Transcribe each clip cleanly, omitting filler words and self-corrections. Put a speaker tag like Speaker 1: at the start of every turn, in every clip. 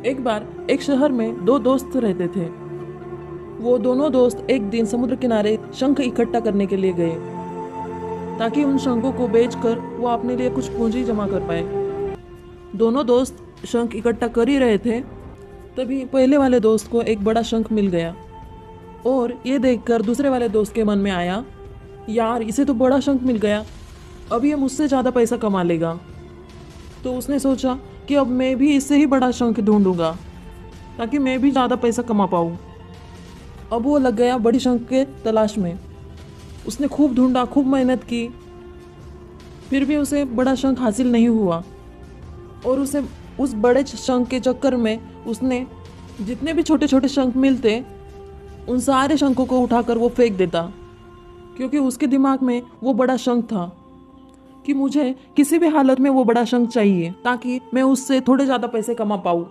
Speaker 1: एक बार एक शहर में दो दोस्त रहते थे। वो दोनों दोस्त एक दिन समुद्र किनारे शंख इकट्ठा करने के लिए गए ताकि उन शंखों को बेचकर वो अपने लिए कुछ पूंजी जमा कर पाए। दोनों दोस्त शंख इकट्ठा कर ही रहे थे, तभी पहले वाले दोस्त को एक बड़ा शंख मिल गया और ये देखकर दूसरे वाले दोस्त के मन में आया, यार इसे तो बड़ा शंख मिल गया, अब ये मुझसे ज़्यादा पैसा कमा लेगा। तो उसने सोचा कि अब मैं भी इससे ही बड़ा शंख ढूंढूंगा ताकि मैं भी ज़्यादा पैसा कमा पाऊँ। अब वो लग गया बड़ी शंख के तलाश में। उसने खूब ढूंढा, खूब मेहनत की, फिर भी उसे बड़ा शंख हासिल नहीं हुआ। और उसे उस बड़े शंख के चक्कर में उसने जितने भी छोटे छोटे शंख मिलते उन सारे शंखों को उठाकर वो फेंक देता, क्योंकि उसके दिमाग में वो बड़ा शंख था कि मुझे किसी भी हालत में वो बड़ा शंख चाहिए ताकि मैं उससे थोड़े ज़्यादा पैसे कमा पाऊँ।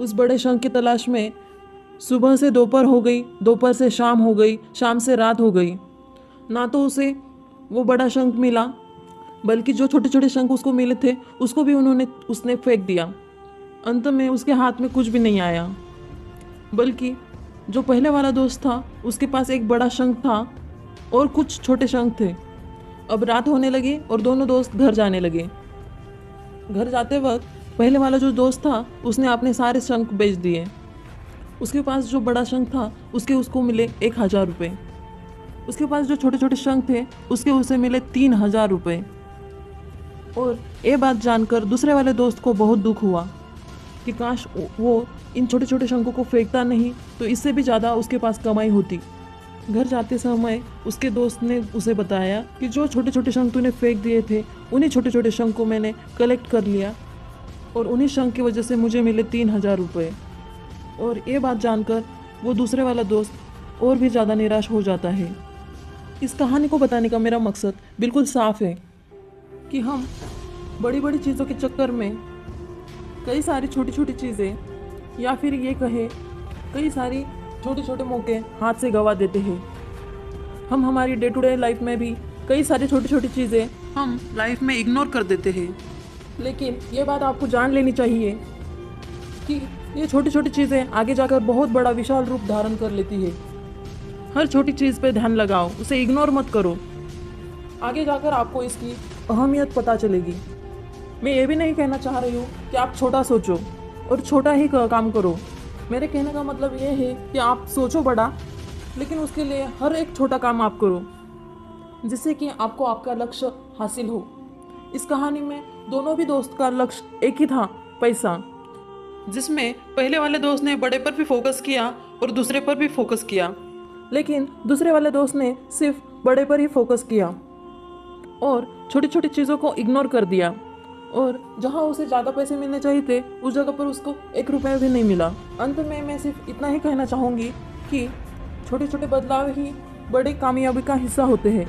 Speaker 1: उस बड़े शंख की तलाश में सुबह से दोपहर हो गई, दोपहर से शाम हो गई, शाम से रात हो गई, ना तो उसे वो बड़ा शंख मिला, बल्कि जो छोटे छोटे शंख उसको मिले थे उसको भी उसने फेंक दिया। अंत में उसके हाथ में कुछ भी नहीं आया, बल्कि जो पहले वाला दोस्त था उसके पास एक बड़ा शंख था और कुछ छोटे शंख थे। अब रात होने लगी और दोनों दोस्त घर जाने लगे। घर जाते वक्त पहले वाला जो दोस्त था उसने अपने सारे शंख बेच दिए। उसके पास जो बड़ा शंख था उसको मिले 1,000 रुपये। उसके पास जो छोटे छोटे शंख थे उसे मिले 3,000 रुपये। और ये बात जानकर दूसरे वाले दोस्त को बहुत दुख हुआ कि काश वो इन छोटे छोटे शंखों को फेंकता नहीं तो इससे भी ज़्यादा उसके पास कमाई होती। घर जाते समय उसके दोस्त ने उसे बताया कि जो छोटे छोटे शंख तूने फेंक दिए थे उन्हीं छोटे छोटे शंख को मैंने कलेक्ट कर लिया और उन्हीं शंख की वजह से मुझे मिले 3,000 रुपये। और ये बात जानकर वो दूसरे वाला दोस्त और भी ज़्यादा निराश हो जाता है। इस कहानी को बताने का मेरा मकसद बिल्कुल साफ है कि हम बड़ी बड़ी चीज़ों के चक्कर में कई सारी छोटी छोटी चीज़ें, या फिर ये कहे कई सारी छोटे छोटे मौके हाथ से गंवा देते हैं। हम हमारी डे टू डे लाइफ में भी कई सारी छोटी छोटी चीज़ें हम लाइफ में इग्नोर कर देते हैं। लेकिन ये बात आपको जान लेनी चाहिए कि ये छोटी छोटी चीज़ें आगे जाकर बहुत बड़ा विशाल रूप धारण कर लेती है। हर छोटी चीज़ पे ध्यान लगाओ, उसे इग्नोर मत करो, आगे जाकर आपको इसकी अहमियत पता चलेगी। मैं ये भी नहीं कहना चाह रही हूँ कि आप छोटा सोचो और छोटा ही काम करो। मेरे कहने का मतलब ये है कि आप सोचो बड़ा, लेकिन उसके लिए हर एक छोटा काम आप करो जिससे कि आपको आपका लक्ष्य हासिल हो। इस कहानी में दोनों भी दोस्त का लक्ष्य एक ही था, पैसा, जिसमें पहले वाले दोस्त ने बड़े पर भी फोकस किया और दूसरे पर भी फोकस किया, लेकिन दूसरे वाले दोस्त ने सिर्फ बड़े पर ही फोकस किया और छोटी छोटी चीज़ों को इग्नोर कर दिया। और जहाँ उसे ज़्यादा पैसे मिलने चाहिए थे उस जगह पर उसको 1 रुपया भी नहीं मिला। अंत में मैं सिर्फ इतना ही कहना चाहूँगी कि छोटे छोटे बदलाव ही बड़ी कामयाबी का हिस्सा होते हैं।